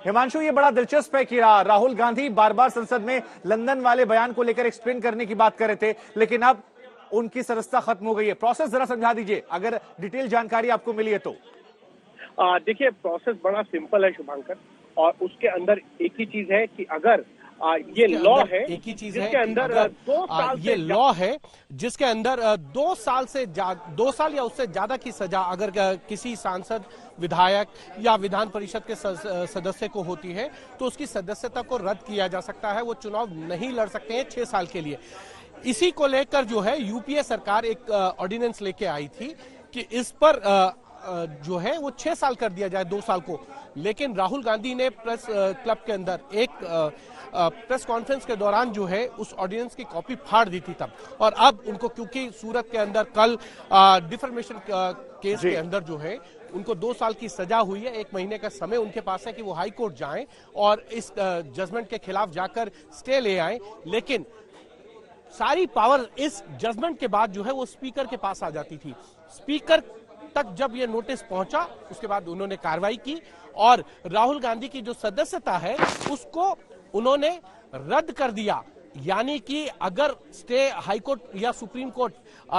हिमांशु, ये बड़ा दिलचस्प है कि राहुल गांधी बार बार संसद में लंदन वाले बयान को लेकर एक्सप्लेन करने की बात कर रहे थे, लेकिन अब उनकी सदस्यता खत्म हो गई है। प्रोसेस जरा समझा दीजिए, अगर डिटेल जानकारी आपको मिली है तो। देखिए, प्रोसेस बड़ा सिंपल है शुभांकर, और उसके अंदर एक ही चीज है कि अगर ये लॉ है, एक ही चीज जिसके अंदर 2 साल ये लॉ है जिसके अंदर 2 साल या उससे ज्यादा की सजा अगर किसी सांसद, विधायक या विधान परिषद के सदस्य को होती है तो उसकी सदस्यता को रद्द किया जा सकता है। वो चुनाव नहीं लड़ सकते हैं 6 साल के लिए। इसी को लेकर जो है यूपीए सरकार एक ऑर्डिनेंस लेके आई थी कि इस पर जो है वो 6 साल कर दिया जाए 2 साल को। लेकिन राहुल गांधी ने प्रेस क्लब के अंदर एक प्रेस कॉन्फ्रेंस के दौरान जो है उस ऑर्डिनेंस की कॉपी फाड़ दी थी तब। और अब उनको, क्योंकि सूरत के अंदर कल डिफेमेशन केस के अंदर जो है उनको 2 साल की सजा हुई है, 1 महीने का समय उनके पास है कि वो हाई कोर्ट जाएं और इस जजमेंट के खिलाफ जाकर स्टे ले आएं। लेकिन सारी पावर इस जजमेंट के बाद जो है वो स्पीकर के पास आ जाती थी। स्पीकर तक जब ये नोटिस पहुंचा उसके बाद उन्होंने कार्रवाई की और राहुल गांधी की जो सदस्यता है उसको उन्होंने रद्द कर दिया। यानी कि अगर स्टे हाईकोर्ट या सुप्रीम कोर्ट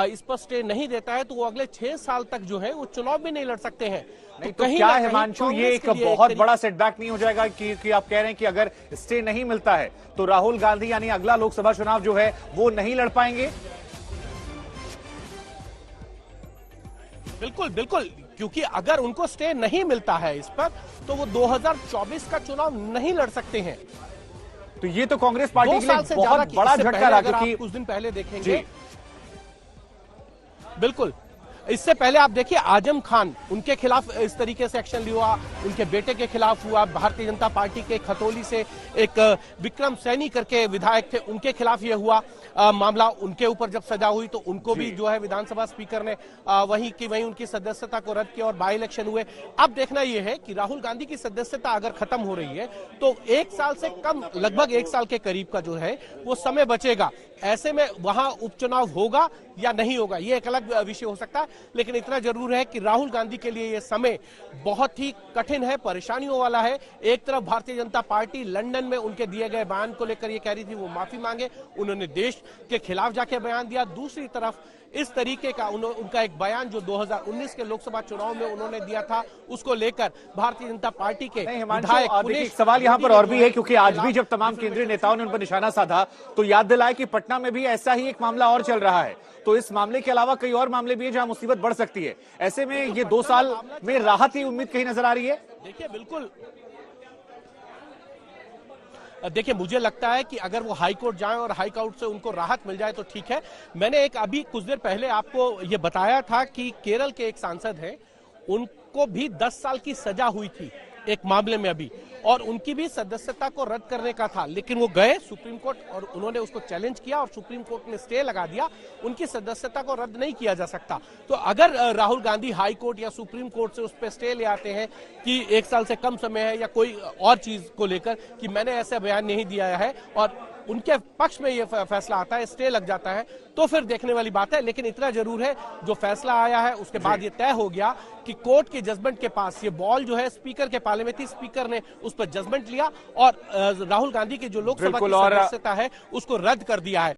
इस पर स्टे नहीं देता है तो वो अगले 6 साल तक जो है वो चुनाव भी नहीं लड़ सकते हैं। तो क्या हिमांशु, ये एक बहुत बड़ा सेटबैक नहीं हो जाएगा कि आप कह रहे हैं कि अगर स्टे नहीं मिलता है तो राहुल गांधी यानी अगला लोकसभा चुनाव जो है वो नहीं लड़ पाएंगे? बिल्कुल बिल्कुल, क्योंकि अगर उनको स्टे नहीं मिलता है इस पर तो वो 2024 का चुनाव नहीं लड़ सकते हैं। तो ये तो कांग्रेस पार्टी के लिए बहुत बड़ा झटका रहा, क्योंकि कुछ दिन पहले देखेंगे। बिल्कुल, इससे पहले आप देखिए आजम खान, उनके खिलाफ इस तरीके से एक्शन लिया, उनके बेटे के खिलाफ हुआ। भारतीय जनता पार्टी के खतौली से एक विक्रम सैनी करके विधायक थे, उनके खिलाफ ये हुआ मामला। उनके ऊपर जब सजा हुई तो उनको भी जो है विधानसभा स्पीकर ने वहीं उनकी सदस्यता को रद्द किया और बाई इलेक्शन हुए। अब देखना यह है कि राहुल गांधी की सदस्यता अगर खत्म हो रही है तो 1 साल से कम, लगभग 1 साल के करीब का जो है वो समय बचेगा। ऐसे में वहां उपचुनाव होगा या नहीं होगा ये एक अलग विषय हो सकता है, लेकिन इतना जरूर है कि राहुल गांधी के लिए यह समय बहुत ही कठिन है, परेशानियों वाला है। एक तरफ भारतीय जनता पार्टी लंदन में उनके दिए गए बयान को लेकर ये कह रही थी वो माफी मांगे, उन्होंने देश के खिलाफ जाके बयान दिया। दूसरी तरफ इस तरीके का उनका एक बयान जो 2019 के लोकसभा चुनाव में उन्होंने दिया था उसको लेकर भारतीय जनता पार्टी के विधायक। एक सवाल यहाँ पर और भी है, क्योंकि आज भी जब तमाम केंद्रीय नेताओं ने उन पर निशाना साधा तो याद दिलाया कि पटना में भी ऐसा ही एक मामला और चल रहा है। तो इस मामले के अलावा कई और मामले भी है जहां मुसीबत बढ़ सकती है। ऐसे में ये 2 साल में राहत की उम्मीद कहीं नजर आ रही है? देखिए बिल्कुल, देखिए मुझे लगता है कि अगर वो हाई कोर्ट जाएं और हाई कोर्ट से उनको राहत मिल जाए तो ठीक है। मैंने अभी कुछ देर पहले आपको ये बताया था कि केरल के एक सांसद हैं, उनको भी 10 साल की सजा हुई थी एक मामले में अभी, और उनकी भी सदस्यता को रद्द करने का था। लेकिन वो गए सुप्रीम कोर्ट और उन्होंने उसको चैलेंज किया और सुप्रीम कोर्ट ने स्टे लगा दिया। उनकी सदस्यता को रद्द नहीं किया जा सकता। तो अगर राहुल गांधी हाई कोर्ट या सुप्रीम कोर्ट से उस पर स्टे ले आते हैं कि 1 साल से कम समय है या कोई और चीज को लेकर कि मैंने ऐसा बयान नहीं दिया है और उनके पक्ष में ये फैसला आता है, स्टे लग जाता है, तो फिर देखने वाली बात है। लेकिन इतना जरूर है जो फैसला आया है उसके बाद ये तय हो गया कि कोर्ट के जजमेंट के पास ये बॉल जो है स्पीकर के पाले में थी, स्पीकर ने उस पर जजमेंट लिया और राहुल गांधी की जो लोकसभा की सदस्यता है उसको रद्द कर दिया है।